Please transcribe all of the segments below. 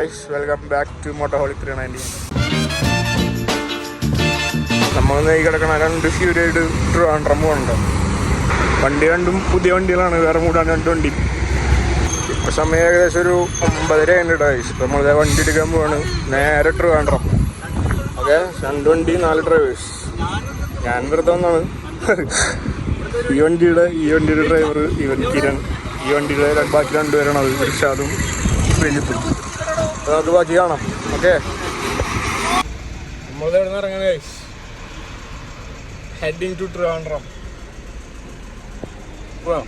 Welcome back to മോട്ടോഹോളിക് 390. നമ്മളൊന്ന് ഈ കിടക്കണ 2 ഫ്യൂരിയായിട്ട് ട്രിവാൻഡ്രം പോകുന്നുണ്ട്. വണ്ടി രണ്ടും പുതിയ വണ്ടികളാണ്, വേറെ മൂടാണ് 2 വണ്ടി. ഇപ്പോൾ സമയം ഏകദേശം ഒരു 9:30 കഴിഞ്ഞിട്ട് ഗൈസ്. ഇപ്പോൾ നമ്മളിത് വണ്ടി എടുക്കാൻ പോവാണ്, നേരെ ട്രിവാൻഡ്രം. ഓക്കെ, 2 വണ്ടി 4 ഡ്രൈവേഴ്സ്. ഞാൻ വെറുതെ വന്നാണ്. ഈ വണ്ടിയുടെ ഡ്രൈവർ ഇവൻ കിരൺ, ഈ വണ്ടിയുടെ ബാക്കി 2 പേരാണ്, അത് ഇർഷാദും പ്രജിത്തും. നമുക്ക് ബാക്കി കാണാം. ഓക്കെ, നമ്മളിത് എവിടെ നിന്ന് ഇറങ്ങാൻ ഗൈസ്? Heading to Trivandrum. പോവാം.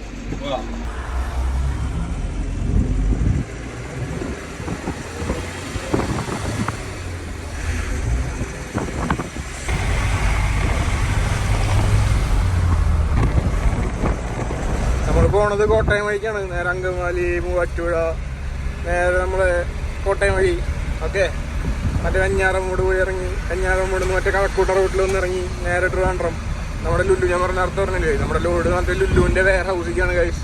നമ്മൾ പോണത് കോട്ടയം വഴിക്കാണ്. നേരെ അങ്കമാലി, മൂവാറ്റുപുഴ, നേരെ നമ്മള് കോട്ടയം വഴി. ഓക്കെ, മറ്റേ കഞ്ഞാറമ്മൂട് പോയി ഇറങ്ങി, കഞ്ഞാറമ്മൂട് നിന്ന് മറ്റേ കഴക്കൂട്ട റൂട്ടിൽ ഒന്ന് ഇറങ്ങി നേരെ ട്രിവാൻഡ്രം. നമ്മുടെ ലുല്ലു, ഞാൻ പറഞ്ഞ അർത്ഥം പറഞ്ഞില്ലേ, നമ്മുടെ ലോഡ് മറ്റേ ലുല്ലുവിൻ്റെ വെയർ ഹൗസിലേക്കാണ് ഗൈസ്.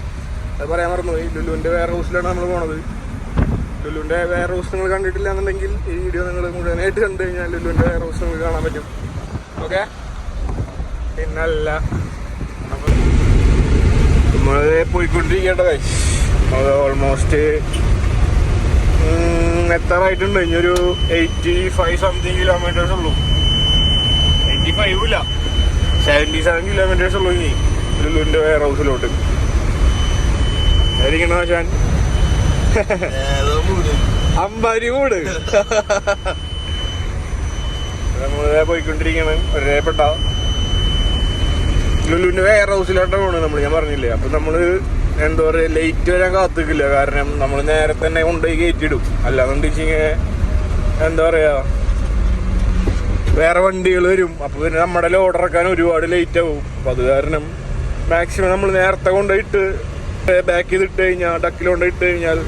അത് പറയാൻ മറന്നുപോയി. ലുല്ലുവിൻ്റെ വെയർ ഹൗസിലാണ് നമ്മൾ പോണത്. ലുല്ലുവിൻ്റെ വെയർ ഹൗസ് നിങ്ങൾ കണ്ടിട്ടില്ല എന്നുണ്ടെങ്കിൽ ഈ വീഡിയോ നിങ്ങൾ മുഴുവനായിട്ട് കണ്ടു കഴിഞ്ഞാൽ ലുല്ലുവിൻ്റെ വെയർ ഹൗസ് നിങ്ങൾക്ക് കാണാൻ പറ്റും. ഓക്കെ, പിന്നല്ല നമ്മൾ പോയിക്കൊണ്ടിരിക്കേണ്ട ഗൈസ്. അത് ഓൾമോസ്റ്റ് എത്താറായിട്ടുണ്ട്. ഇനിയൊരു 85 സംതിങ് കിലോമീറ്റേഴ്സ് ഉള്ളൂ. 85 ഇല്ല, 77 കിലോമീറ്റേഴ്സ് ഉള്ളൂ ഇനി ലുലുവിൻ്റെ വെയർ ഹൗസിലോട്ട്. ആയിരിക്കണ ആശാൻ അമ്പാരി മൂട്. നമ്മൾ പോയിക്കൊണ്ടിരിക്കുകയാണ്. ഒരേപ്പെട്ട ലുലുവിൻ്റെ വെയർ ഹൗസിലോട്ടാണ് പോകണത് നമ്മൾ, ഞാൻ പറഞ്ഞില്ലേ. അപ്പം നമ്മൾ എന്താ പറയുക, ലേറ്റ് വരാൻ കാത്തിക്കില്ല. കാരണം നമ്മൾ നേരെ തന്നെ കൊണ്ടുപോയി കയറ്റിയിടും. അല്ലാന്നുണ്ടെങ്കിൽ എന്താ പറയുക, വേറെ വണ്ടികൾ വരും. അപ്പോൾ പിന്നെ നമ്മുടെ ലോഡ് ഇറക്കാൻ ഒരുപാട് ലേറ്റ് ആവും. അപ്പോൾ അത് കാരണം മാക്സിമം നമ്മൾ നേരത്തെ കൊണ്ടുപോയിട്ട് ബാക്ക് ചെയ്തിട്ട് കഴിഞ്ഞാൽ, ഡക്കിൽ കൊണ്ടുപോയിട്ട് കഴിഞ്ഞാൽ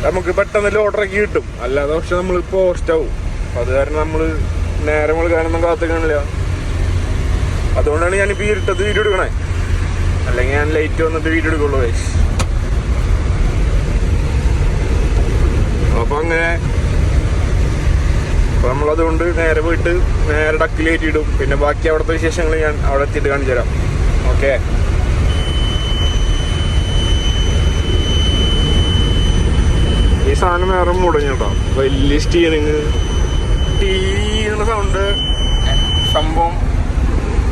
നമുക്ക് പെട്ടെന്ന് ലോഡ് ഇറക്കി കിട്ടും. അല്ലാതെ പക്ഷെ നമ്മൾ പോസ്റ്റ് ആവും. അപ്പോൾ അത് കാരണം നമ്മൾ നേരെ വിളിക്കാനൊന്നും കാത്തിക്കണില്ല. അതുകൊണ്ടാണ് ഞാനിപ്പോൾ ഈ ഇരുട്ടത്ത് വീഡിയോ എടുക്കണേ. അല്ലെങ്കിൽ ഞാൻ ലൈറ്റ് വന്നിട്ട് വീഡിയോ എടുക്കുള്ളൂ ഗൈസ്. അപ്പോൾ അങ്ങനെ അപ്പോൾ നമ്മളതുകൊണ്ട് നേരെ പോയിട്ട് നേരെ ഡക്കിൽ കയറ്റിയിടും. പിന്നെ ബാക്കി അവിടുത്തെ വിശേഷങ്ങൾ ഞാൻ അവിടെ എത്തിയിട്ട് കാണിച്ചു തരാം. ഓക്കെ, ഈ സാധനം വേറെ മുടങ്ങി കേട്ടോ. വലിയ സ്റ്റിയറിങ്, ടീ എന്ന സൗണ്ട് സംഭവം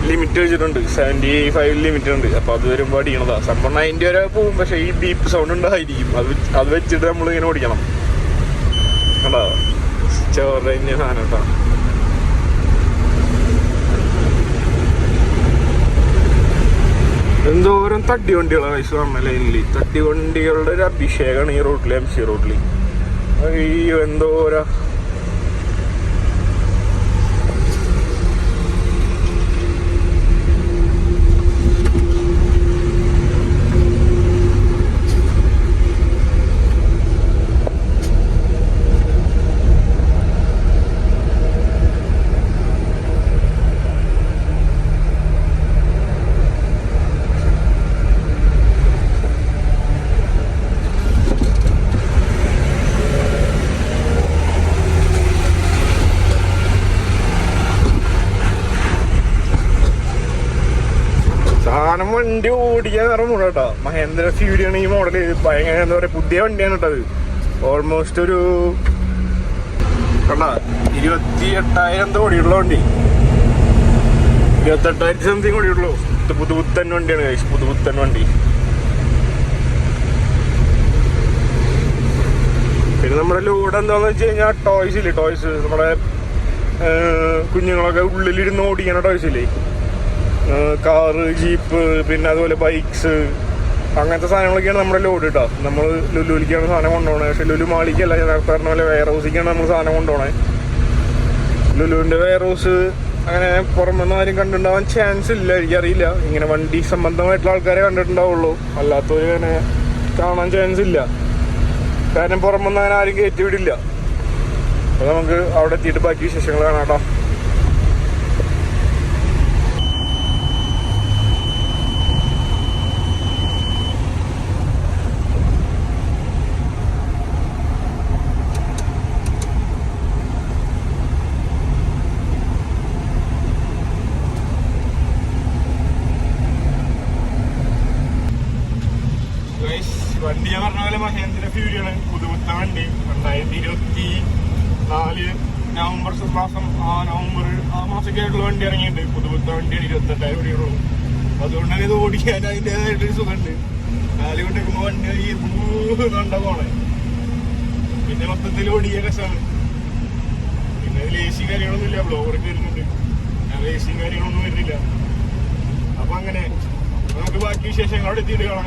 ലിമിറ്റ് വെച്ചിട്ടുണ്ട്. 75 ലിമിറ്റ് ഉണ്ട്. അപ്പോൾ അത് വരുമ്പോൾ അടിക്കണതാ. സംഭവം 90 വരെ പോകും. പക്ഷേ ഈ ബീപ്പ് സൗണ്ട് ഉണ്ടായിരിക്കും. അത് വെച്ചിട്ട് നമ്മൾ ഇങ്ങനെ ഓടിക്കണം. കണ്ടോ, ചോറിഞ്ഞ സാധനം കേട്ടോ. എന്തോരം തട്ടി വണ്ടികളാണ് വയസ്സ് പറഞ്ഞ ലൈനിൽ. തട്ടി വണ്ടികളുടെ ഒരു അഭിഷേകമാണ് ഈ റോഡിൽ, MC റോഡിൽ. അയ്യോ, എന്തോരാ. സാധനം വണ്ടി ഓടിക്കാൻ നിറം കേട്ടോ. മഹേന്ദ്ര ഫ്യൂരിയാണ് ഈ മോഡൽ. ഭയങ്കര എന്താ പറയുക, പുതിയ വണ്ടിയാണ് കേട്ടത്. ഓൾമോസ്റ്റ് ഒരു കണ്ടാ 28,000 ഓടിയുള്ള വണ്ടി. 28,000 സംതിങ് ഓടിയുള്ളൂ. പുതുപുത്തൻ വണ്ടിയാണ് കഴിച്ചു, പുതുപുത്തൻ വണ്ടി. പിന്നെ നമ്മുടെ ലോഡ് എന്താണെന്ന് വെച്ച് കഴിഞ്ഞാൽ ടോയ്സ് ഇല്ലേ, ടോയ്സ് നമ്മുടെ കുഞ്ഞുങ്ങളൊക്കെ ഉള്ളിലിരുന്ന് ഓടിക്കണ ടോയ്സ് ഇല്ലേ, കാറ്, ജീപ്പ്, പിന്നെ അതുപോലെ ബൈക്സ്, അങ്ങനത്തെ സാധനങ്ങളൊക്കെയാണ് നമ്മുടെ ലോഡ് കേട്ടോ. നമ്മൾ ലുലുവിലേക്കാണ് സാധനം കൊണ്ടുപോകണത്. പക്ഷെ ലുലു മാളിക്കല്ല, ഞാൻ നേരത്തെ പറഞ്ഞ പോലെ വെയർ ഹൗസിലേക്കാണ് നമ്മൾ സാധനം കൊണ്ടുപോകണേ. ലുലുവിൻ്റെ വെയർ ഹൗസ് അങ്ങനെ പുറമെന്ന് ആരും കണ്ടിട്ടുണ്ടാവാൻ ചാൻസ് ഇല്ല, എനിക്കറിയില്ല. ഇങ്ങനെ വണ്ടി സംബന്ധമായിട്ടുള്ള ആൾക്കാരെ കണ്ടിട്ടുണ്ടാവുള്ളൂ, അല്ലാത്തവർ അങ്ങനെ കാണാൻ ചാൻസ് ഇല്ല. കാരണം പുറമെന്ന് അങ്ങനെ ആരും കയറ്റി വിടില്ല. അപ്പോൾ നമുക്ക് അവിടെ എത്തിയിട്ട് ബാക്കി വിശേഷങ്ങൾ കാണാം കേട്ടോ. 2024 നവംബർ മാസം നവംബർ ആ മാസമൊക്കെ ആയിട്ടുള്ള വണ്ടി ഇറങ്ങിയിട്ടുണ്ട്. പുതുപുത്ത വണ്ടിയാണ്, 28,000 രൂപയുള്ളൂ. അതുകൊണ്ട് തന്നെ ഇത് ഓടിക്കാൻ അതിൻ്റെതായിട്ടൊരു സുഖമുണ്ട്. കാലുകൊണ്ട് വെക്കുമ്പോൾ വണ്ടി കണ്ട പോണേ. പിന്നെ മൊത്തത്തിൽ ഓടിയ രസമാണ്. പിന്നെ അതിൽ AC കാര്യങ്ങളൊന്നും ഇല്ല, ബ്ലോവറൊക്കെ വരുന്നുണ്ട്. അത് AC കാര്യങ്ങളൊന്നും വരുന്നില്ല. അപ്പൊ അങ്ങനെ നമുക്ക് ബാക്കി വിശേഷങ്ങൾ അവിടെ എത്തിയിട്ട് കാണാം.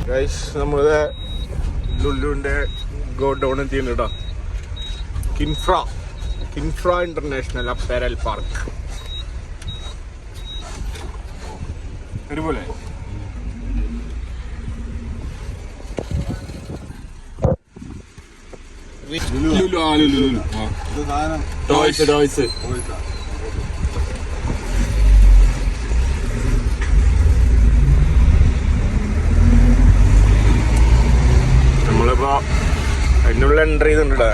ഗൈസ് നമ്മള് ലുലുവിന്റെ ഗോഡൗൺ എത്തിയിട്ടുണ്ട് കേട്ടോ. Kinfra international apparel park. ഒരുപോലെ ടോയ്സ് നമ്മളിപ്പോ അതിനുള്ള എൻട്രി ചെയ്തിട്ടുണ്ട്.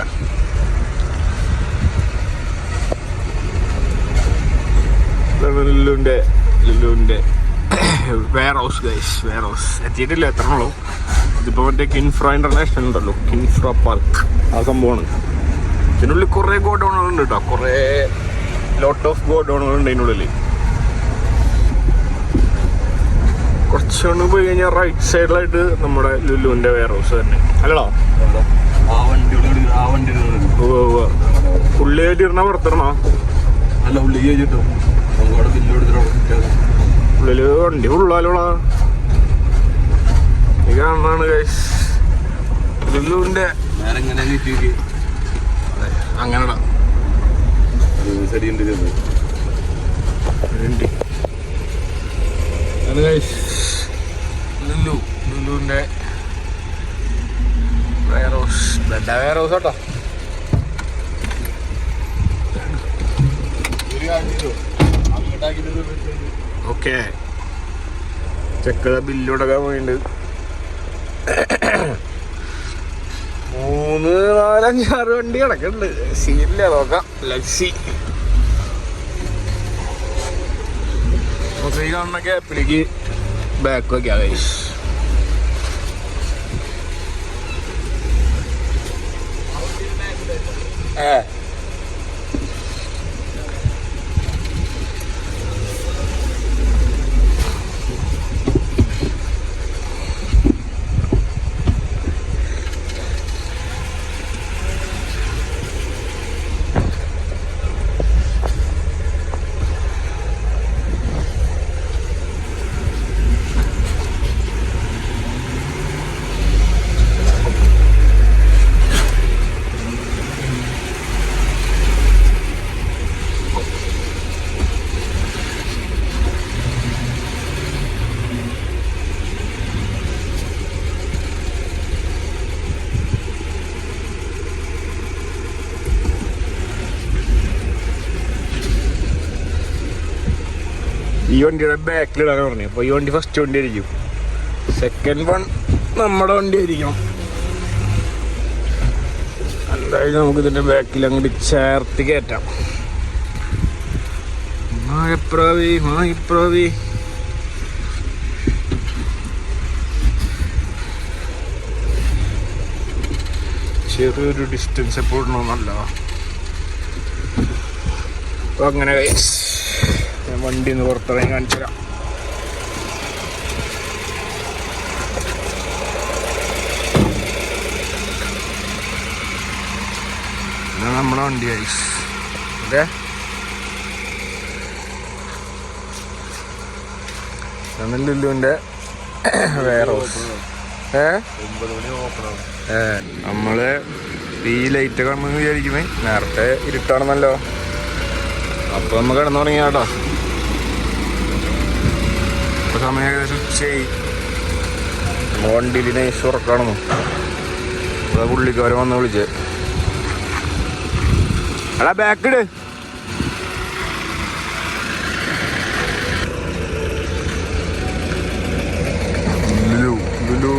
ലുലുവിന്റെ warehouse guys, warehouse എത്തിയിട്ടില്ല, എത്തണുള്ളൂ. ഇതിപ്പോ മറ്റേ കിൻഫ്ര ഇന്റർനാഷണൽ ഉണ്ടല്ലോ, കിൻഫ്ര പാർക്ക്, ആ സംഭവമാണ്. ഇതിനുള്ളിൽ കുറെ ഗോഡൗണുകൾ ഉണ്ട് കേട്ടോ, കുറെ ലോട്ട് ഓഫ് ഗോഡൗണുകൾ ഉണ്ട് ഇതിനുള്ളിൽ. കുറച്ചുകൊണ്ട് പോയി കഴിഞ്ഞാൽ റൈറ്റ് സൈഡിലായിട്ട് നമ്മുടെ ലുലുവിന്റെ വെയർ ഹൗസ് തന്നെ അല്ലടാ. പുള്ളി ആയിട്ടിരുന്ന പുറത്തിടണോ? അല്ല, ഉള്ളില് വണ്ടി ഫുള്ളാലോളാ. ഈ കാണാണ് ഗൈസ് ലുലുവിന്റെ. അങ്ങനെടാ ലുലുവിന്റെ വെയർ ഹൗസ്, വെയർ ഹൗസ് കേട്ടോ. ഓക്കെ, ചെക്കത ബില്ലുടക്കാൻ പോയിണ്ട്. 3, 4, 5, 6 വണ്ടി കിടക്കുന്നുണ്ട്. സീനില്ല, നോക്കാം. ലക്സി ഈ കാണുന്ന ഗ്യാപ്പിലേക്ക് ബാക്ക് വയ്ക്കാം ഗൈസ്. ഈ വണ്ടിയുടെ ബാക്കിലിടാൻ പറഞ്ഞു. അപ്പോൾ ഈ വണ്ടി ഫസ്റ്റ് വണ്ടി ആയിരിക്കും, സെക്കൻഡ് വൺ നമ്മുടെ വണ്ടി ആയിരിക്കണം. എന്തായാലും നമുക്ക് ഇതിൻ്റെ ബാക്കിൽ അങ്ങോട്ട് ചേർത്ത് കയറ്റാം. മായപ്രാവി ചെറിയൊരു ഡിസ്റ്റൻസ് എപ്പോഴാണോന്നല്ല. അപ്പോൾ അങ്ങനെ വണ്ടി ഒന്ന് പുറത്തിറങ്ങി കാണിച്ചു തരാം. നമ്മുടെ വണ്ടി ഗൈസ്. ഓക്കെ, ലുലുവിൻ്റെ വെയർ ഹൗസ്. നമ്മള് ഈ ലൈറ്റ് കാണുമെന്ന് വിചാരിക്കുമേ, നേരത്തെ ഇരുട്ടാണെന്നല്ലോ. അപ്പൊ നമ്മൾ കിടന്നു തുടങ്ങിയ കേട്ടോ. ഇപ്പൊ സമയം ഏകദേശം ഉച്ചയായി. വണ്ടിയിൽ നൈസ് ഉറക്കാണെന്നു പുള്ളിക്കാരൻ വന്ന് വിളിച്ചേ. എടാ ബാക്കിട്. ലുലു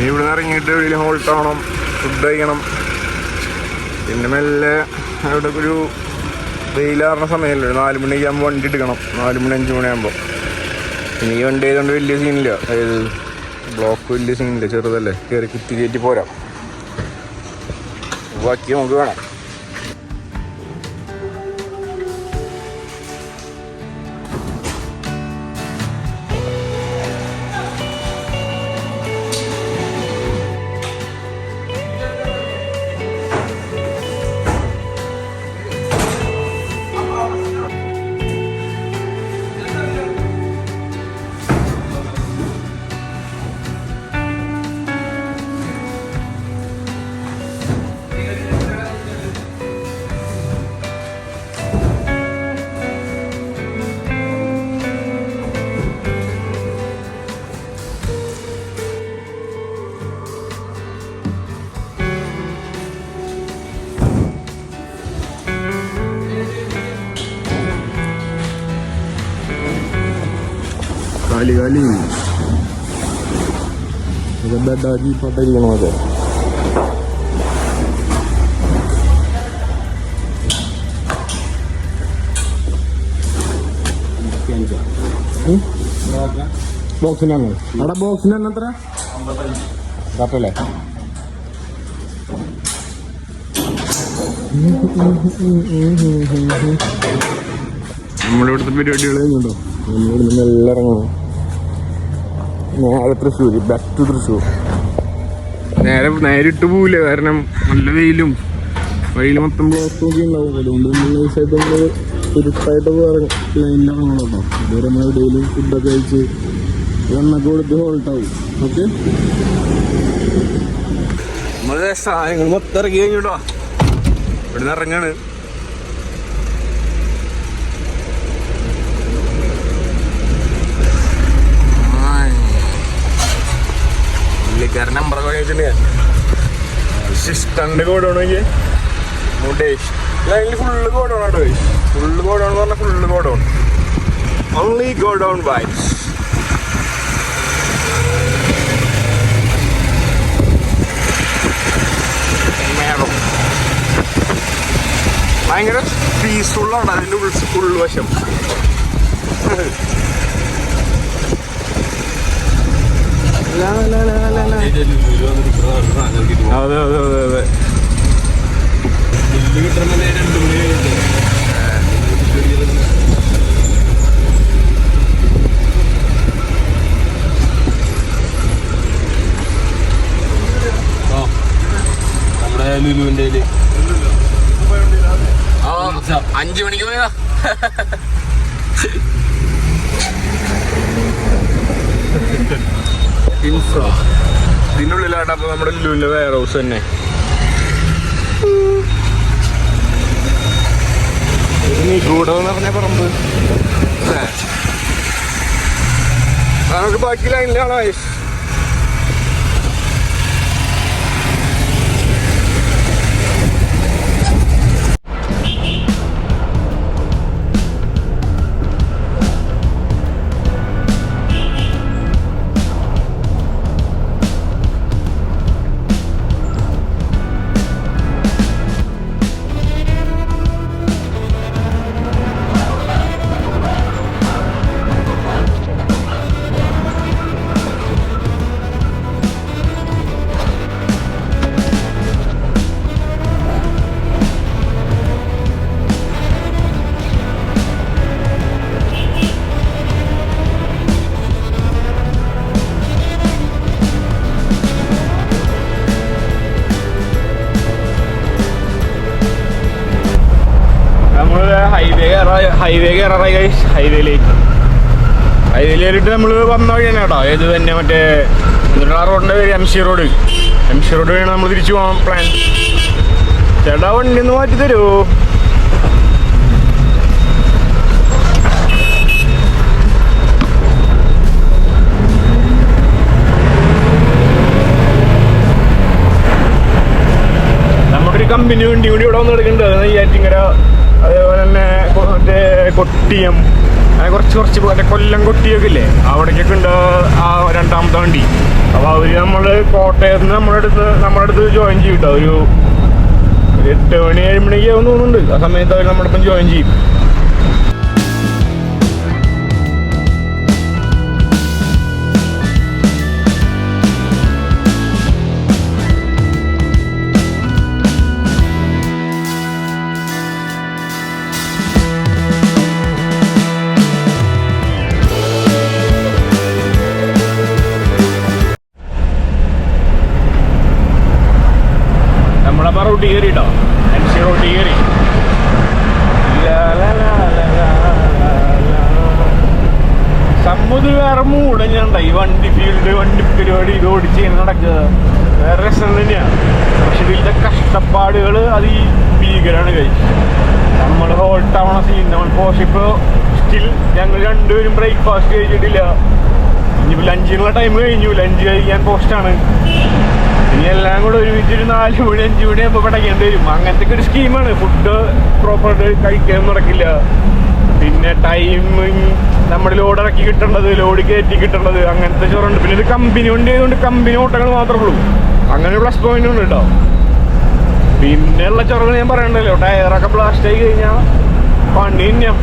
ഇവിടെ നിന്ന് ഇറങ്ങിയിട്ട് എവിടെയെങ്കിലും ഹോൾട്ട് ആവണം, ഫുഡ് കഴിക്കണം. പിന്നെ മെല്ലെ അവിടെ ഒരു വെയിലാറുന്ന സമയമല്ലോ, 4 മണിയൊക്കെ ആകുമ്പോൾ വണ്ടി എടുക്കണം. 4 മണി 5 മണിയാകുമ്പോൾ. പിന്നെ ഈ വണ്ടി ആയതുകൊണ്ട് വലിയ സീനില്ല. അതായത് ബ്ലോക്ക് വലിയ സീനില്ല, ചെറുതല്ലേ, കയറി കുത്തി കയറ്റി പോരാം. ബാക്കി നമുക്ക് വേണം. കാലി ബെഡാക്കി പട്ടിരിക്കണം. അതെ, ബോക്സിനാണ് അവിടെ. ബോക്സിന് തന്നെ എത്ര കുഴപ്പമില്ലേ? നമ്മളിവിടുത്തെ പരിപാടികൾ കഴിഞ്ഞുണ്ടോ? നമ്മളിവിടുന്ന് എല്ലാം ഇറങ്ങണം. നേരെ തൃശ്ശൂർ, ബാക്ക് ടു തൃശ്ശൂർ. നേരിട്ട് പോവില്ല, കാരണം നല്ല വെയിലും വഴിയിൽ മൊത്തം ബ്ലോക്ക് ഒക്കെ ഉണ്ടാവും. അതുകൊണ്ട് നമ്മൾ നൈസായിട്ട് നമ്മൾ ചുരുട്ടായിട്ട് വേറെ ലൈനിലിറങ്ങണം കേട്ടോ. ഇതുവരെ നമ്മൾ ഡെയിലി ഫുഡൊക്കെ കഴിച്ച് എണ്ണൊക്കെ കൊടുത്ത് ഹോൾട്ടാവും. ഓക്കെ, നമ്മളെ സാധനങ്ങൾ മൊത്തം ഇറങ്ങി കഴിഞ്ഞിട്ടോ. ഇവിടുന്ന് ഇറങ്ങാണ്. പുള്ളിക്കാരൻ നമ്പറൊക്കെ കഴിച്ചിട്ടുണ്ട്. സിസ്റ്ററിൻ്റെ ഗോഡൗണെങ്കിൽ മുടേഷ് ലൈനിൽ ഫുള്ള് ഗോഡൗൺ ആട്ടോ. ഫുള്ള് ഗോഡൗൺ എന്ന് പറഞ്ഞാൽ full godown. Only godown vibes. ഭയങ്കര പീസ്ഫുള്ളാണ് അതിൻ്റെ ഉൾവശം. അതെ അതെ അതെ അതെ. നമ്മുടെ ലുലുവിൻ്റെ 5 മണിക്ക് പോയതാ. ഇതിൻ്റെ ഉള്ളിലാട്ടോ അപ്പൊ നമ്മുടെ ലുലുവിന്റെ വെയർ ഹൗസ് തന്നെ. കൂടെന്ന് പറഞ്ഞ പറമ്പ്. നമുക്ക് ബാക്കി ലൈനിലാണോ? ഹൈവേ കയറാറായി. ഹൈവേയിൽ കയറിയിട്ട് നമ്മൾ വന്ന വഴിയാണ് കേട്ടോ. ഏത് തന്നെ മറ്റേ ആ റോഡിൻ്റെ പേര് MC റോഡ്. MC റോഡ് വഴിയാണ് നമ്മൾ തിരിച്ചു പോകാൻ പ്ലാൻ. ചേട്ടാ വണ്ടി ഒന്ന് മാറ്റി തരുമോ? നമ്മുടെ ഒരു കമ്പനി വണ്ടി കൂടി ഇവിടെ വന്ന് എടുക്കുന്നുണ്ട്. നെയ്യാറ്റിങ്കര, അതേപോലെ തന്നെ മറ്റേ കൊട്ടിയം, അങ്ങനെ കുറച്ച് മറ്റേ കൊല്ലം കൊട്ടിയൊക്കെ ഇല്ലേ, അവിടേക്കൊക്കെ ഉണ്ട് ആ 2ാമത്തെ വണ്ടി. അപ്പോൾ അവർ നമ്മൾ കോട്ടയത്ത് നിന്ന് നമ്മുടെ അടുത്ത് ജോയിൻ ചെയ്യും കേട്ടോ. ഒരു 8 മണി 7 മണിക്ക് ആവും തോന്നുന്നുണ്ട്. ആ സമയത്ത് അവർ നമ്മുടെ ഒപ്പം ജോയിൻ ചെയ്യും. നമ്മളപ്പോൾ റോട്ടി കയറി കേട്ടോ, MC റോട്ടി കയറി. സമ്മതി വേറെ മൂട് ഞാൻ ഈ വണ്ടി ഫീൽഡ് വണ്ടി പരിപാടി ഇത് ഓടിച്ച് ഇങ്ങനെ നടക്കുക വേറെ രസം തന്നെയാണ്. പക്ഷെ ഇതിൻ്റെ കഷ്ടപ്പാടുകൾ അത് ഈ ഭീകരമാണ് കഴിച്ച്. നമ്മൾ ഹോൾട്ട് ആവണ സീൻ നമ്മൾ പോസ്റ്റ് ഇപ്പോൾ സ്റ്റിൽ ഞങ്ങൾ രണ്ടുപേരും ബ്രേക്ക്ഫാസ്റ്റ് കഴിച്ചിട്ടില്ല. ഇനിയിപ്പോൾ ലഞ്ചിനുള്ള ടൈം കഴിഞ്ഞു, ലഞ്ച് കഴിക്കാൻ പോസ്റ്റാണ്. ഇനി എല്ലാം കൂടെ ഒരുമിച്ചൊരു 4 മണി 5 മണി ആകുമ്പോൾ പടക്കേണ്ടി വരും. അങ്ങനത്തെ ഒരു സ്കീമാണ്. ഫുഡ് പ്രോപ്പറായിട്ട് കഴിക്കാൻ നടക്കില്ല. പിന്നെ ടൈമിങ് നമ്മുടെ ലോഡ് ഇറക്കി കിട്ടേണ്ടത്, ലോഡ് കയറ്റി കിട്ടേണ്ടത്, അങ്ങനത്തെ ചോറുണ്ട്. പിന്നെ ഇത് കമ്പനി വണ്ടി ആയതുകൊണ്ട് കമ്പനി ഓട്ടങ്ങൾ മാത്രമേ ഉള്ളൂ. അങ്ങനെ പ്ലസ് പോയിന്റ് ഉണ്ട് കേട്ടോ. പിന്നെയുള്ള ചൊറകൾ ഞാൻ പറയണ്ടല്ലോ, ടയറൊക്കെ ബ്ലാസ്റ്റ് ആയി കഴിഞ്ഞാൽ വണ്ടി തന്നെയാ.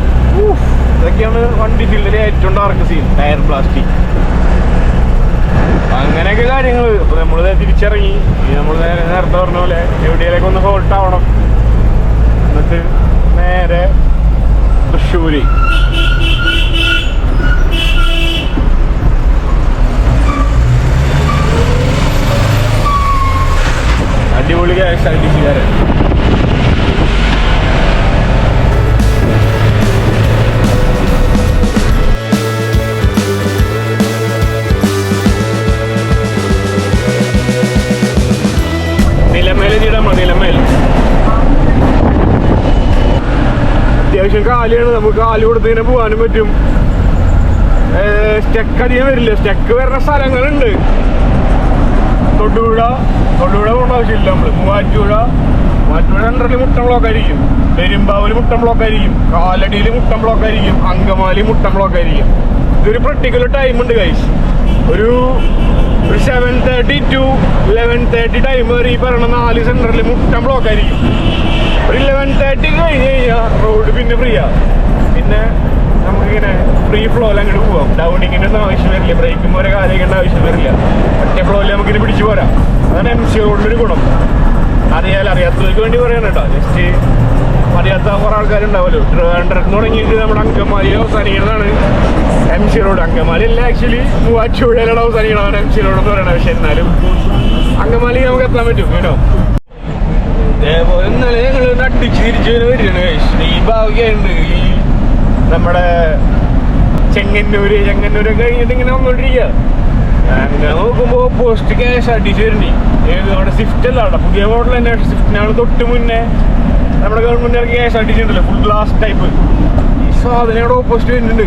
ഇതൊക്കെയാണ് വണ്ടി ഫീൽഡിലെ ഏറ്റവും ഡാർക്ക് സീൻ, ടയർ ബ്ലാസ്റ്റിംഗ്. അങ്ങനെയൊക്കെ കാര്യങ്ങൾ. അപ്പോൾ നമ്മൾ തിരിച്ചിറങ്ങി. നമ്മൾ നേരത്തെ പറഞ്ഞ പോലെ എവിടെയൊക്കെ ഒന്ന് ഹോൾട്ട് ആവണം. എന്നിട്ട് നേരെ തൃശ്ശൂര്. അടിപൊളി KSRTC-കാരൻ. നിലമേൽ അത്യാവശ്യം കാലിയാണ്. നമുക്ക് കാല് കൊടുത്തതിനെ പോകാനും പറ്റും. സ്റ്റെക്ക് അധികം വരില്ല. സ്റ്റെക്ക് വരുന്ന സ്ഥലങ്ങളുണ്ട്. തൊടുപുഴ പോകേണ്ട ആവശ്യമില്ല. നമ്മൾ മൂവാറ്റുപുഴ സെൻട്രലിൽ മുട്ടം ബ്ലോക്ക് ആയിരിക്കും. പെരുമ്പാവൂര് മുട്ടം ബ്ലോക്ക് ആയിരിക്കും. കാലടിയിൽ മുട്ടം ബ്ലോക്ക് ആയിരിക്കും. അങ്കമാലി മുട്ടം ബ്ലോക്ക് ആയിരിക്കും. ഇതൊരു പർട്ടിക്കുലർ ടൈം ഉണ്ട് ഗൈസ്. ഒരു 7:30 to 11:30 ടൈം വരെ ഈ പറയുന്ന 4 സെൻറ്ററിൽ മുട്ടം ബ്ലോക്ക് ആയിരിക്കും. ഒരു 11:30 കഴിഞ്ഞ് കഴിഞ്ഞാൽ റോഡ് പിന്നെ ഫ്രീയാ. പിന്നെ നമുക്കിങ്ങനെ ഫ്രീ ഫ്ലോയിൽ അങ്ങോട്ട് പോവാം. ഡൗണിങ്ങിൻ്റെ ഒന്നും ആവശ്യം വരില്ല. ബ്രേക്കും ഓരോ കാര്യങ്ങളുടെ ആവശ്യം വരില്ല. ഒറ്റ ഫ്ലോയിൽ നമുക്കിത് പിടിച്ചു പോരാം. അതാണ് MC റോഡിലൊരു ഗുണം. അറിയാത്തവർക്ക് വേണ്ടി പറയാൻ കേട്ടോ. ജസ്റ്റ് അറിയാത്ത കുറേ ആൾക്കാരുണ്ടാവുമല്ലോ. ട്രിവാൻഡ്രത്ത് തുടങ്ങിയിട്ട് നമ്മുടെ അങ്കമാലിയിൽ അവസാനിക്കുന്നതാണ് MC റോഡ്. അങ്കമാലി അല്ല, ആക്ച്വലി മൂവാറ്റുപുഴയിലാണ് അവസാനിക്കണതാണ് MC റോഡ് എന്ന് പറയുന്നത്. പക്ഷെ എന്നാലും അങ്കമാലി നമുക്ക് എത്താൻ പറ്റും കേട്ടോ. ഇതേപോലെ ഇന്നലെ ഞങ്ങൾ അടിച്ച് തിരിച്ചു വരികയാണ്. ഈ ഭാഗ്യമുണ്ട്. ഈ നമ്മുടെ ചെങ്ങന്നൂര് കഴിഞ്ഞിട്ട് ഇങ്ങനെ വന്നോണ്ടിരിക്കുക. അങ്ങനെ നോക്കുമ്പോൾ പോസ്റ്റ് KSRTC വരുന്നുണ്ട്. ഏത് നമ്മുടെ സ്വിഫ്റ്റ് അല്ല കേട്ടോ, പുതിയ മോഡൽ തന്നെ. സ്വിഫ്റ്റിനാണ് തൊട്ട് മുന്നേ നമ്മുടെ ഗവൺമെന്റ് ഇറക്കിയ KSRTC ഉണ്ടല്ലോ, ഫുൾ ഗ്ലാസ് ടൈപ്പ്. ഈ സാധനം ഇവിടെ ഓപ്പോസിറ്റ് വരുന്നുണ്ട്.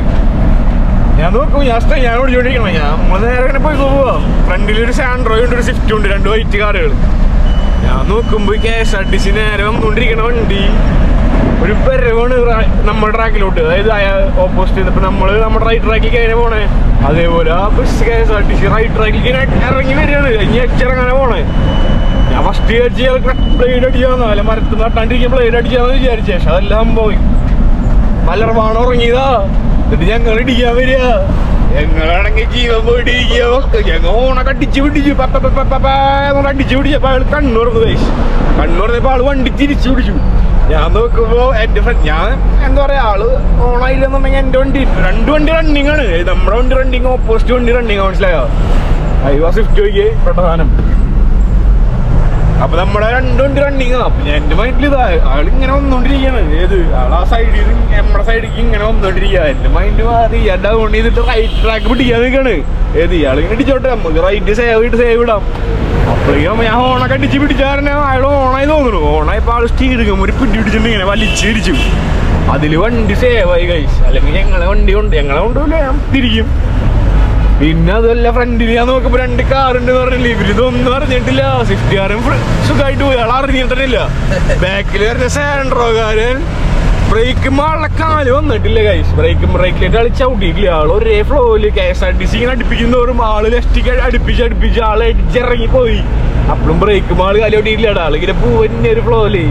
ഞാൻ നോക്കും, ഞാൻ ഓടിച്ചോണ്ടിരിക്കണം. നമ്മൾ നേരെ ഇങ്ങനെ പോയി പോവാ. ഫ്രണ്ടിലൊരു സാൻഡ്രോയും ഉണ്ട്, ഒരു സ്വിഫ്റ്റും ഉണ്ട്, 2 വൈറ്റ് കാറുകൾ. ഞാൻ നോക്കുമ്പോൾ KSRTC നേരെ വന്നുകൊണ്ടിരിക്കണ വണ്ടി ഒരു പെരവാണ് നമ്മുടെ ട്രാക്കിലോട്ട്. അതായത് ഓപ്പോസിറ്റ് ചെയ്തപ്പോൾ നമ്മൾ നമ്മുടെ റൈറ്റ് ട്രാക്കിലേക്ക് എങ്ങനെ പോണേ, അതേപോലെ ആ ബസ് KSRTC റൈറ്റ് ട്രാക്കിലേക്ക് ഇറങ്ങി വരികയാണ്. ഇനി ഇറങ്ങനെ പോണേ. ഞാൻ ഫസ്റ്റ് വിചാരിച്ച് ബ്ലേഡ് അടിച്ചാന്നോ, അല്ല മരത്ത് നട്ടാണ്ടിരിക്കാൻ ബ്ലേഡ് അടിച്ചാന്ന് വിചാരിച്ചു. പക്ഷെ അതെല്ലാം പോയി. മലർവാണ് ഉറങ്ങിയതാ. എന്നിട്ട് ഞങ്ങൾ ഇടിക്കാൻ വരിക. ഞങ്ങളാണെങ്കിൽ ജീവൻ പോയിട്ട് ഇരിക്കുക. ഞങ്ങൾ ഓണൊക്കെ അടിച്ചു പിടിച്ചു. അടിച്ചു പിടിച്ചപ്പോൾ അയാൾ കണ്ണുറന്ന് കഴിച്ചു. കണ്ണുറന്നപ്പോൾ ആള് വണ്ടി തിരിച്ചു പിടിച്ചു. ഞാൻ നോക്കുമ്പോ എന്റെ ഫ്രണ്ട്, ഞാൻ എന്താ പറയാ, ആള് ഓണായില്ലെന്നുണ്ടെങ്കിൽ എന്റെ വണ്ടി 2 വണ്ടി റണ്ണിങ് ആണ്. നമ്മുടെ വണ്ടി റണ്ണിങ്, ഓപ്പോസിറ്റ് വണ്ടി റണ്ണിങ്. മനസ്സിലായോ? അയ്യോ സ്വിഫ്റ്റ് പോയി പ്രധാനം. അപ്പൊ നമ്മുടെ 2 വണ്ടി റണ്ണിങ്. അപ്പൊ എന്റെ മൈൻഡിൽ ഇതാ ആളിങ്ങനെ വന്നോണ്ടിരിക്കുകയാണ്. ഏത് ആളാ സൈഡിൽ നമ്മുടെ സൈഡിലേക്ക് ഇങ്ങനെ വന്നോണ്ടിരിക്കുക. എന്റെ മൈൻഡ് മാറി. ഡൗൺ ചെയ്തിട്ട് റൈറ്റ് ട്രാക്ക് പിടിക്കാൻ നിൽക്കാണ്. ഏത് ഇയാളിങ്ങനെ ഇടിച്ചോട്ടെ, നമുക്ക് റൈറ്റ് സേവ് ഇടാം. അപ്പോഴേക്കും ഞാൻ ഓണൊക്കെ അടിച്ച് പിടിച്ചാൽ അയാൾ ഓണായി തോന്നുന്നു. ഓണായപ്പോൾ ആൾ സ്റ്റീരിങ്ങും ഒരു പിടി പിടിച്ചിട്ട് ഇങ്ങനെ വലിച്ചിടിച്ചു. അതിൽ വണ്ടി സേവായി കഴിച്ചു. അല്ലെങ്കിൽ ഞങ്ങളെ കൊണ്ടുപോയില്ല, ഞാൻ തിരിക്കും. പിന്നെ അതല്ല, ഫ്രണ്ടിൽ ഞാൻ നോക്കുമ്പോൾ 2 കാറുണ്ട് പറഞ്ഞില്ല. ഇവരിതൊന്നും അറിഞ്ഞിട്ടില്ല. സ്വിഫ്റ്റുകാരൻ സുഖമായിട്ട് പോയി, ആൾ അറിഞ്ഞിട്ടില്ല. ബാക്കിൽ വരുന്ന സാൻഡ്രോകാരൻ ബ്രേക്ക് മാളുടെ കാല് വന്നിട്ടില്ല ഗൈസ്. ബ്രേക്കിലേക്ക് ആള് ചവിട്ടിയിട്ടില്ല. ആള് ഒരേ ഫ്ലോയില് KSRTC ഇങ്ങനെ അടുപ്പിക്കുന്നവരും ആള് ലെഫ്റ്റിക്ക് അടുപ്പിച്ച് ആള് ഇറങ്ങി പോയി. അപ്പഴും ബ്രേക്ക് മാള് കാല് ചവിട്ടിയിട്ടില്ല. ആള് ഇങ്ങനെ പോവന്നെ ഒരു ഫ്ലോയില്.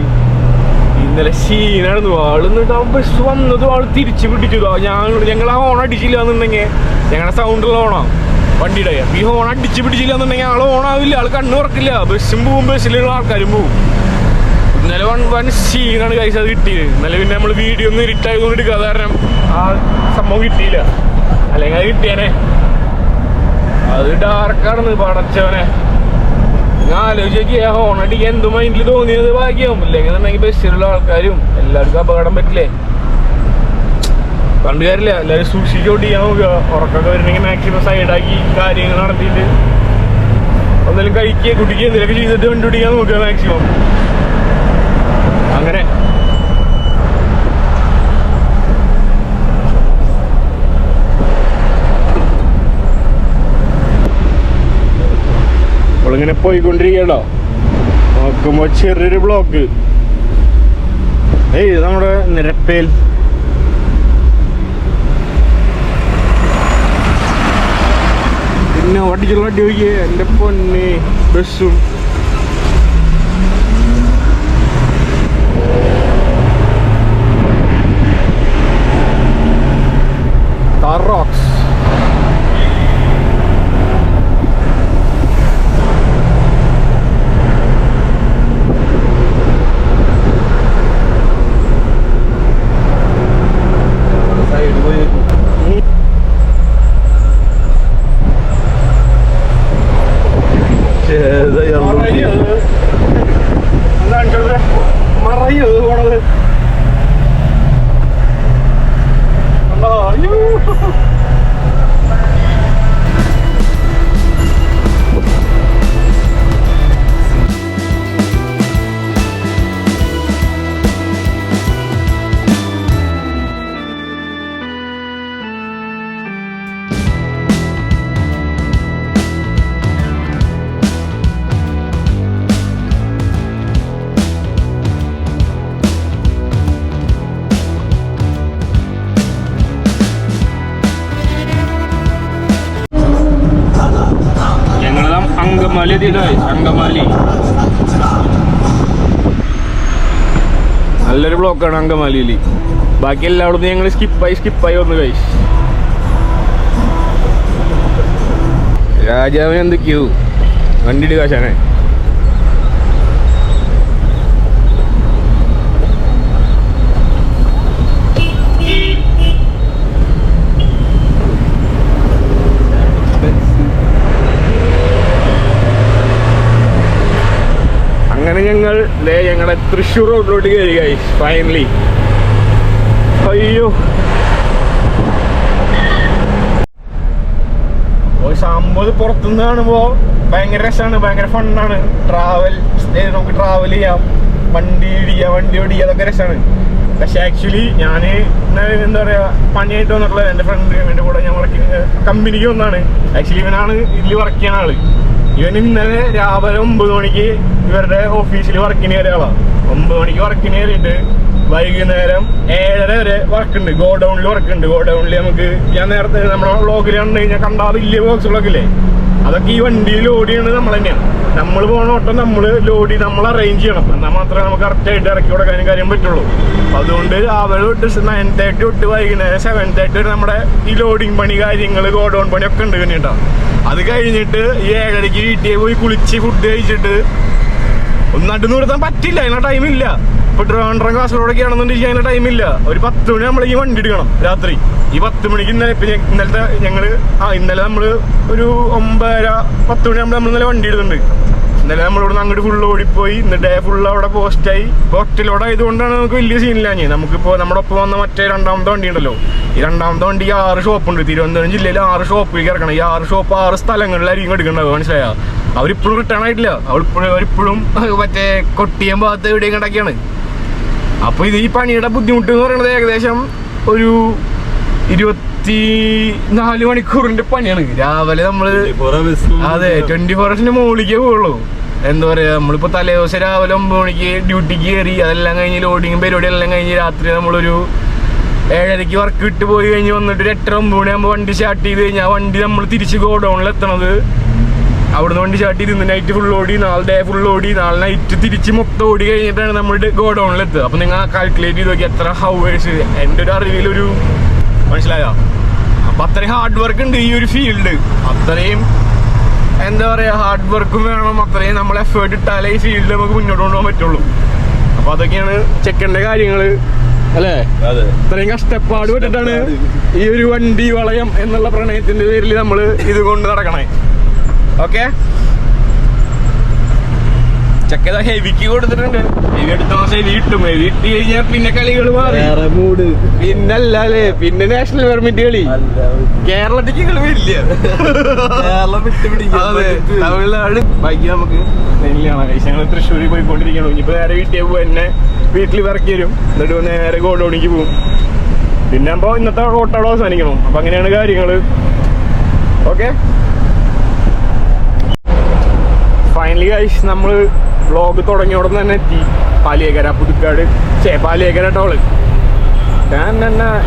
ഇന്നലെ സീനായിരുന്നു. ആള് എന്നിട്ട് ആ ബസ് വന്നതും ആള് തിരിച്ചു പിടിച്ചു. ഞങ്ങൾ ആ ഹോൺ അടിച്ചില്ല എന്നുണ്ടെങ്കിൽ ഞങ്ങളുടെ സൗണ്ടുള്ള ഹോണാ വണ്ടിയുടെ. ഈ ഹോൺ അടിച്ചു പിടിച്ചില്ല എന്നുണ്ടെങ്കിൽ ആള് ഓണാവില്ല. ആള് കണ്ണു തുറക്കില്ല. ബസ്സും പോവും, ബസ്സിലുള്ള ആൾക്കാരും പോവും. ഇന്നലെ വൺ സീനാണ് കഴിച്ചത് അത് കിട്ടിയത്. ഇന്നലെ പിന്നെ നമ്മൾ വീഡിയോ ഒന്നും ഇരുട്ടായതുകൊണ്ട് എടുക്കാതെ കാരണം ആ സംഭവം കിട്ടിയില്ല. അല്ലെങ്കിൽ അത് കിട്ടിയാനെ. അത് ഡാർക്കാണെന്ന് പടച്ചവനെ. ഞാൻ ആലോചിക്കുക ഹോൺ അടിക്കാൻ എന്ത് മൈൻഡിൽ തോന്നിയത് ഭാഗ്യം. ഇല്ലെങ്കിൽ എന്നുണ്ടെങ്കിൽ ബസ്സിലുള്ള ആൾക്കാരും എല്ലാവർക്കും അപകടം പറ്റില്ലേ. കണ്ടു കാര്യമില്ല. എല്ലാവരും സൂക്ഷിച്ച് ഓടിക്കാൻ നോക്കുക. ഉറക്കൊക്കെ വരുന്നെങ്കിൽ മാക്സിമം സൈഡാക്കി കാര്യങ്ങൾ നടത്തിയിട്ട് എന്തെങ്കിലും കഴിക്കുക കുടിക്കുക എന്തെങ്കിലുമൊക്കെ ചെയ്തിട്ട് വണ്ടി ഓടിക്കാൻ നോക്കുക മാക്സിമം. അങ്ങനെ നമ്മളിങ്ങനെ പോയിക്കൊണ്ടിരിക്കട്ടോ. നോക്കുമ്പോ ചെറിയൊരു ബ്ലോക്ക്. ഏയ് നമ്മുടെ നിരപ്പേൽ പിന്നെ വണ്ടിച്ചുള്ള വണ്ടി നോക്കിയേ. എൻ്റെ പൊന്നെ ബസ്സും റോക്സ്. സൈഡ് പോയി മറയത് പോണത്. അങ്കമാലി എത്തിയിട്ടായി. അങ്കമാലി നല്ലൊരു ബ്ലോക്കാണ് അങ്കമാലിയിൽ. ബാക്കി എല്ലായിടത്തും ഞങ്ങൾ സ്കിപ്പായി വന്നു കഴിച്ചു. രാജാവിന് എന്തൊക്കെയോ വണ്ടി കാശാനെ. അങ്ങനെ ഞങ്ങൾ ഞങ്ങളുടെ തൃശ്ശൂർ റോഡിലോട്ട് കയറി ഗൈസ്. ഫൈനലി അയ്യോ സംഭവം പുറത്തുനിന്ന് കാണുമ്പോൾ ഭയങ്കര രസമാണ്, ഭയങ്കര ഫണ്ണാണ്. നമുക്ക് ട്രാവൽ ചെയ്യാം, വണ്ടി ഓടിക്കുക, അതൊക്കെ രസമാണ്. പക്ഷെ ആക്ച്വലി ഞാൻ എന്താ പറയുക പണിയായിട്ട് വന്നിട്ടുള്ള എൻ്റെ ഫ്രണ്ട് എൻ്റെ കൂടെ ഞാൻ കമ്പനിക്ക് വന്നാണ്. ആക്ച്വലി ഇവനാണ് ഇതിൽ വർക്ക് ചെയ്യുന്ന ആള്. ഇവൻ ഇന്നലെ രാവിലെ 9 മണിക്ക് ഇവരുടെ ഓഫീസിൽ വർക്കിന് കയറിയ ആളാണ്. 9 മണിക്ക് വർക്കിന് കയറിയിട്ട് വൈകുന്നേരം 7:30 വരെ വർക്കുണ്ട്. ഗോഡൗണിൽ വർക്കുണ്ട്. ഗോഡൗണിൽ നമുക്ക് ഞാൻ നേരത്തെ നമ്മുടെ വ്ളോഗിൽ കണ്ടു കഴിഞ്ഞാൽ കണ്ടാൽ വലിയ ബോക്സുകളൊക്കെ ഇല്ലേ, അതൊക്കെ ഈ വണ്ടിയിൽ ലോഡ് ചെയ്യണത് നമ്മൾ തന്നെയാണ്. നമ്മൾ പോകണ ഓട്ടം നമ്മൾ ലോഡ് ചെയ്ത് നമ്മൾ അറേഞ്ച് ചെയ്യണം. എന്നാൽ മാത്രമേ നമുക്ക് കറക്റ്റായിട്ട് ഇറക്കി കൊടുക്കാനും കാര്യം പറ്റുള്ളൂ. അതുകൊണ്ട് രാവിലെ തൊട്ട് 9:30 തൊട്ട് വൈകുന്നേരം 7:30 വരെ നമ്മുടെ ഈ ലോഡിങ് പണി കാര്യങ്ങൾ ഗോഡൗൺ പണിയൊക്കെ ഉണ്ട് കേട്ടോ. അത് കഴിഞ്ഞിട്ട് ഈ 7:30 വീട്ടിൽ പോയി കുളിച്ച് ഫുഡ് കഴിച്ചിട്ട് ഒന്നായിട്ട് നിർത്താൻ പറ്റില്ല, അതിനുള്ള ടൈമില്ല. ഇപ്പൊ ട്രിവാൻഡ്രം കാസർഗോഡൊക്കെ ആണെന്നുണ്ടെങ്കിൽ അതിനുള്ള ടൈമില്ല. ഒരു 10 മണി നമ്മൾ ഈ വണ്ടി എടുക്കണം രാത്രി. ഈ 10 മണിക്ക് ഇന്നലത്തെ ഇന്നലെ നമ്മള് ഒരു 9:30-10 മണി നമ്മൾ ഇന്നലെ വണ്ടി എടുത്തിട്ടുണ്ട്. ഇന്നലെ നമ്മളിവിടെ അങ്ങോട്ട് ഫുള്ള് ഓടിപ്പോയി. ഇന്ന് ഡേ ഫുള്ള് അവിടെ പോസ്റ്റായി. ഇപ്പോൾ ഒറ്റലോഡ് ആയതുകൊണ്ടാണ് നമുക്ക് വലിയ സീനില്ലാഞ്ഞ്. നമുക്കിപ്പോൾ നമ്മുടെ ഒപ്പം വന്ന മറ്റേ രണ്ടാമത്തെ വണ്ടി ഉണ്ടല്ലോ, ഈ രണ്ടാമത്തെ വണ്ടിക്ക് 6 ഷോപ്പുണ്ട്. തിരുവനന്തപുരം ജില്ലയിൽ 6 ഷോപ്പിലേക്ക് ഇറക്കണം. ഈ 6 ഷോപ്പ് 6 സ്ഥലങ്ങളിലായിരിക്കും എടുക്കേണ്ടത്. മനസ്സിലായോ? അവരിപ്പോഴും റിട്ടേൺ ആയിട്ടില്ല. അവരിപ്പോഴും മറ്റേ കൊട്ടിയം ഭാഗത്ത് എവിടെയും കിടക്കുകയാണ്. അപ്പോൾ ഇത് ഈ പണിയുടെ ബുദ്ധിമുട്ട് എന്ന് പറയുന്നത് ഏകദേശം ഒരു 24 മണിക്കൂറിന്റെ പണിയാണ്. രാവിലെ നമ്മള് 24 അതെ 24 hours മുകളിലേക്ക് പോകുള്ളൂ. എന്താ പറയാ, നമ്മളിപ്പോ തലേ ദിവസം രാവിലെ 9 മണിക്ക് ഡ്യൂട്ടിക്ക് കയറി, അതെല്ലാം കഴിഞ്ഞ് ലോഡിങ്ങും പരിപാടി എല്ലാം കഴിഞ്ഞ് രാത്രി നമ്മളൊരു 7:30 വർക്ക് വിട്ട് പോയി കഴിഞ്ഞ് വന്നിട്ട് ഒരു 8-9 മണിയാകുമ്പോൾ വണ്ടി സ്റ്റാർട്ട് ചെയ്ത് കഴിഞ്ഞാൽ വണ്ടി നമ്മൾ തിരിച്ച് ഗോഡൗണിൽ എത്തണത്. അവിടുന്ന് വണ്ടി സ്റ്റാർട്ട് ചെയ്ത് ഇന്ന് നൈറ്റ് ഫുൾ ഓടി, നാളെ ഡേ ഫുൾ ഓടി, നാളെ നൈറ്റ് തിരിച്ച് മൊത്തം ഓടി കഴിഞ്ഞിട്ടാണ് നമ്മുടെ ഗോഡൗണിൽ എത്തുക. അപ്പം നിങ്ങൾ കാൽക്കുലേറ്റ് ചെയ്ത് നോക്കി എത്ര ഹവേഴ്സ്. എൻ്റെ ഒരു അറിവിലൊരു മനസ്സിലായോ? അപ്പം അത്രയും ഹാർഡ് വർക്ക് ഉണ്ട് ഈ ഒരു ഫീൽഡ്. അത്രയും എന്താ പറയുക, ഹാർഡ് വർക്കും വേണം, അത്രയും നമ്മൾ എഫേർട്ട് ഇട്ടാലേ ഈ ഫീൽഡ് നമുക്ക് മുന്നോട്ട് കൊണ്ടുപോകാൻ പറ്റുള്ളൂ. അപ്പോൾ അതൊക്കെയാണ് ചെക്കൻ്റെ കാര്യങ്ങൾ അല്ലേ. ഇത്രയും കഷ്ടപ്പാട് പെട്ടിട്ടാണ് ഈ ഒരു വണ്ടി വളയം എന്നുള്ള പ്രണയത്തിൻ്റെ പേരിൽ നമ്മൾ ഇത് കൊണ്ട് നടക്കണേ. ഓക്കെ, ചെക്കത ഹെവിക്ക് കൊടുത്തിട്ടുണ്ട്. ഹെവി അടുത്ത മാസം ഹെവി കിട്ടും. ഹെവി ഇട്ട് കഴിഞ്ഞാൽ പിന്നെ കളികൾ മാറി. പിന്നല്ലേ പിന്നെ നാഷണൽ പെർമിറ്റ് കളി. കേരളത്തിക്ക് കളി വരില്ല. അതെ, തമിഴ്നാട് ബാക്കി നമുക്ക് ഞങ്ങൾ തൃശ്ശൂരിൽ പോയിക്കൊണ്ടിരിക്കണം. ഇനിയിപ്പോ നേരെ വീട്ടിൽ പോകും, എന്നെ വീട്ടിൽ ഇറക്കി വരും, എന്നിട്ട് നേരെ ഗോഡൗണിക്ക് പോകും. പിന്നെ അപ്പൊ ഇന്നത്തെ ഓട്ടോടെ അവസാനിക്കണം. അപ്പൊ അങ്ങനെയാണ് കാര്യങ്ങള്. ഓക്കെ, ഫൈനലി ഗൈസ് നമ്മൾ വ്ളോഗ് തുടങ്ങിയോടെ തന്നെ എത്തി പാലിയേക്കര പുതുക്കാട്. പാലിയേക്കര ടോള്.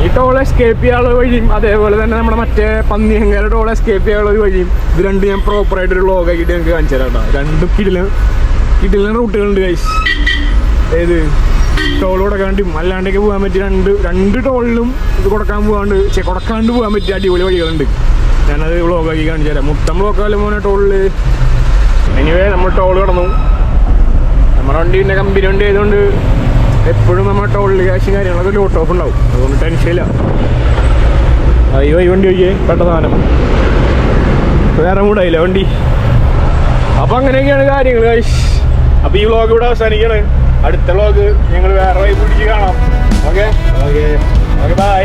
ഈ ടോൾ എസ്കേപ്പ് ചെയ്യാനുള്ള വഴിയും അതേപോലെ തന്നെ നമ്മുടെ മറ്റേ പന്നിയങ്കര ടോൾ എസ്കേപ്പ് ചെയ്യാനുള്ള ഒരു വഴിയും ഇത് രണ്ട് ഞാൻ പ്രോപ്പറായിട്ടൊരു വ്ളോഗാക്കിയിട്ട് ഞങ്ങൾക്ക് കാണിച്ചു തരാം കേട്ടോ. രണ്ട് കിടിലൻ റൂട്ടുകളുണ്ട് ഗൈസ്. ഏത് ടോൾ കൊടുക്കാണ്ടും അല്ലാണ്ടൊക്കെ പോകാൻ പറ്റിയ രണ്ട് ടോളിലും ഇത് കൊടുക്കാണ്ട് പോകാൻ പറ്റിയ അടിപൊളി വഴികളുണ്ട്. ഞാനത് വ്ളോഗാക്കി കാണിച്ചു തരാം. മുട്ടം ബ്ലോക്കാലും പോണ ടോളിൽ. എനിവേ നമ്മൾ ടോൾ കടന്നു. നമ്മുടെ വണ്ടി പിന്നെ കമ്പനി വണ്ടി ആയതുകൊണ്ട് എപ്പോഴും നമ്മൾ ടോളിൽ ക്യാഷും കാര്യങ്ങളൊക്കെ ലോട്ട് ഓഫ് ഉണ്ടാവും. അതുകൊണ്ട് ടെൻഷനില്ല. ഈ വണ്ടി ഒഴികെ പെട്ട സാധനം വേറെ മൂടായില്ല വണ്ടി. അപ്പം അങ്ങനെയൊക്കെയാണ് കാര്യങ്ങൾ ഗൈസ്. അപ്പോൾ ഈ വ്ളോഗ് ഇവിടെ അവസാനിക്കുകയാണ്. അടുത്ത വ്ളോഗ് ഞങ്ങൾ വേറെ വഴി പിടിച്ച് കാണാം. Okay, by.